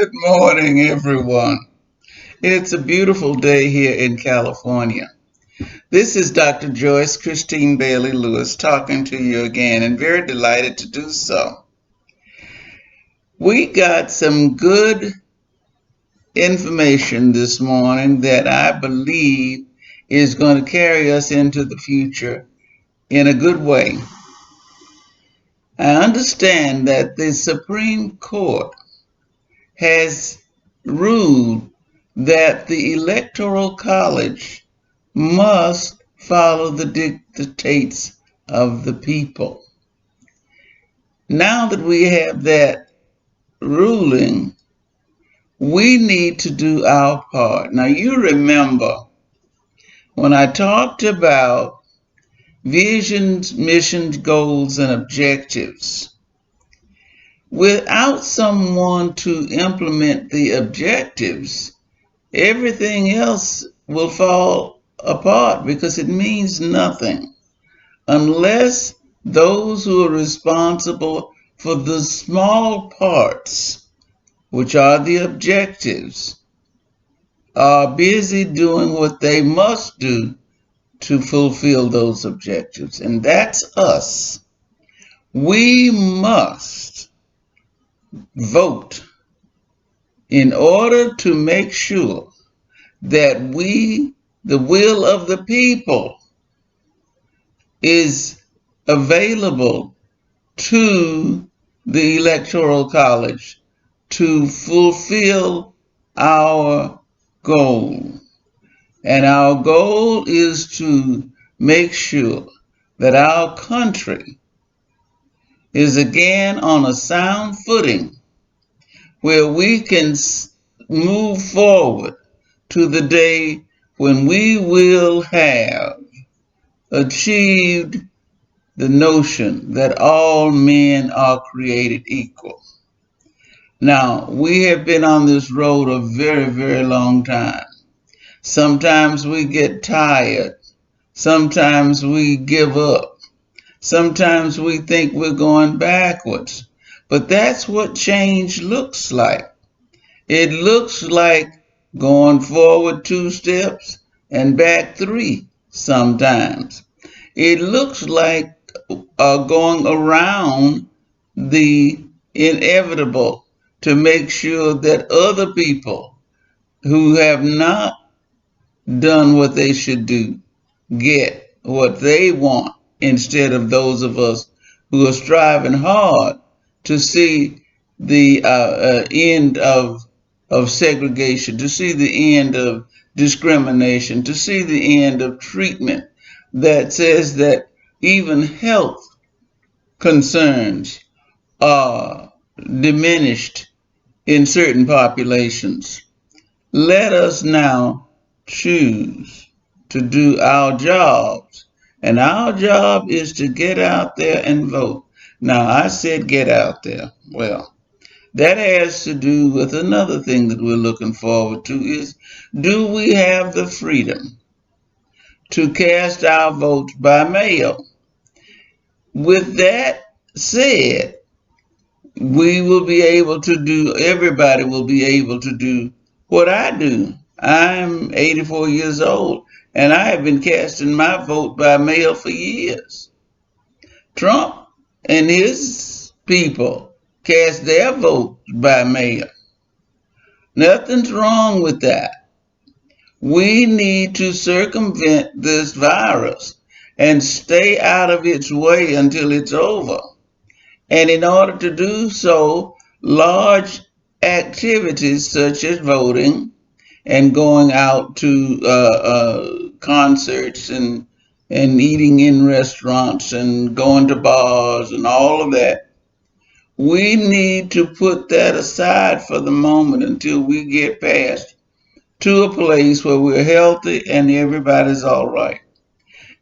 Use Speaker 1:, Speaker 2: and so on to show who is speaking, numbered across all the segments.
Speaker 1: Good morning, everyone. It's a beautiful day here in California. This is Dr. Joyce Christine Bailey Lewis talking to you again, and very delighted to do so. We got some good information this morning that I believe is going to carry us into the future in a good way. I understand that the Supreme Court has ruled that the Electoral College must follow the dictates of the people. Now that we have that ruling, we need to do our part. Now, you remember when I talked about visions, missions, goals, and objectives. Without someone to implement the objectives, everything else will fall apart because it means nothing unless those who are responsible for the small parts, which are the objectives, are busy doing what they must do to fulfill those objectives. And that's us. We must vote in order to make sure that the will of the people, is available to the Electoral College to fulfill our goal. And our goal is to make sure that our country is again on a sound footing where we can move forward to the day when we will have achieved the notion that all men are created equal. Now, we have been on this road a very, very long time. Sometimes we get tired. Sometimes we give up. Sometimes we think we're going backwards. But that's what change looks like. It looks like going forward 2 steps and back 3 sometimes. It looks like going around the inevitable to make sure that other people who have not done what they should do get what they want instead of those of us who are striving hard to see the end of segregation, to see the end of discrimination, to see the end of treatment that says that even health concerns are diminished in certain populations. Let us now choose to do our jobs. And our job is to get out there and vote. Now, I said get out there. Well, that has to do with another thing that we're looking forward to is, do we have the freedom to cast our votes by mail? With that said, everybody will be able to do what I do. I'm 84 years old, and I have been casting my vote by mail for years. Trump and his people cast their vote by mail. Nothing's wrong with that. We need to circumvent this virus and stay out of its way until it's over. And in order to do so, large activities such as voting and going out to concerts and eating in restaurants and going to bars and all of that, we need to put that aside for the moment until we get past to a place where we're healthy and everybody's all right.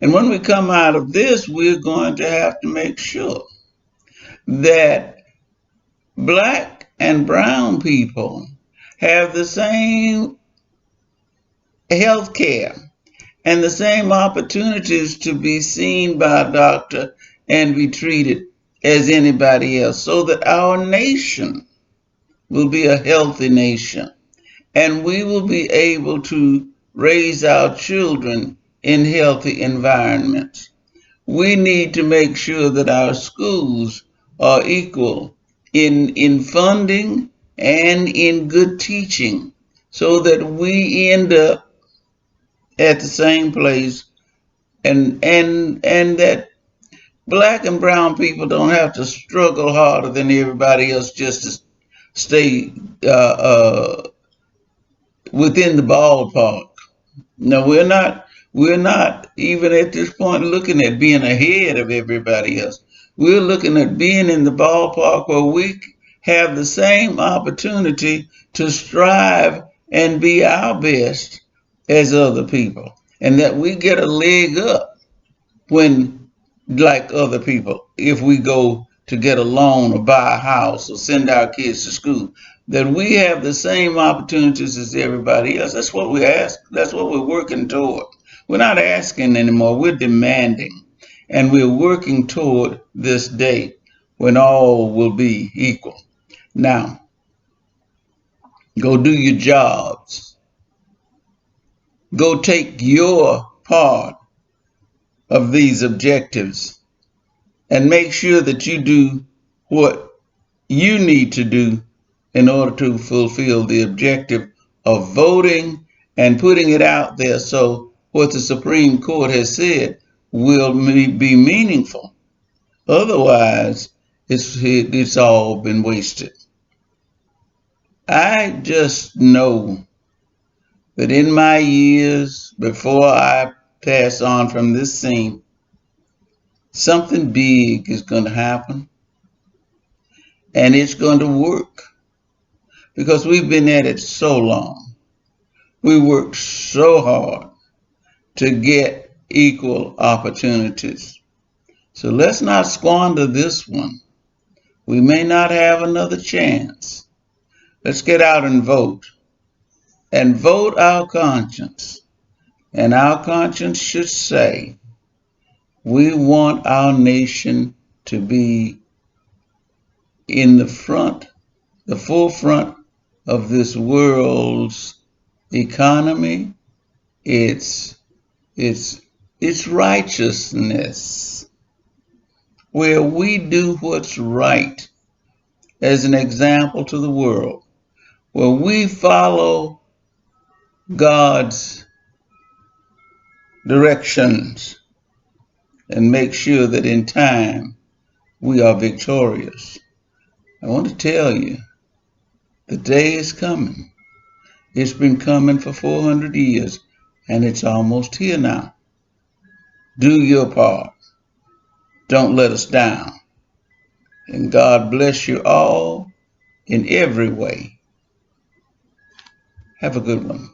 Speaker 1: And when we come out of this, we're going to have to make sure that Black and brown people have the same health care and the same opportunities to be seen by a doctor and be treated as anybody else, so that our nation will be a healthy nation, and we will be able to raise our children in healthy environments. We need to make sure that our schools are equal in funding and in good teaching so that we end up at the same place, and that black and brown people don't have to struggle harder than everybody else just to stay within the ballpark. No, we're not even at this point looking at being ahead of everybody else. We're looking at being in the ballpark where we have the same opportunity to strive and be our best as other people, and that we get a leg up when, like other people, if we go to get a loan or buy a house or send our kids to school, that we have the same opportunities as everybody else. That's what we ask. That's what we're working toward. We're not asking anymore. We're demanding. And we're working toward this day when all will be equal. Now, go do your jobs. Go take your part of these objectives and make sure that you do what you need to do in order to fulfill the objective of voting and putting it out there so what the Supreme Court has said will be meaningful. Otherwise, it's all been wasted. I just know that in my years before I pass on from this scene, something big is going to happen, and it's going to work because we've been at it so long. We worked so hard to get equal opportunities. So let's not squander this one. We may not have another chance. Let's get out and vote our conscience. And our conscience should say, we want our nation to be in the forefront of this world's economy, its its righteousness, where we do what's right as an example to the world, where we follow God's directions and make sure that in time we are victorious. I want to tell you, the day is coming. It's been coming for 400 years, and it's almost here now. Do your part. Don't let us down. And God bless you all in every way. Have a good one.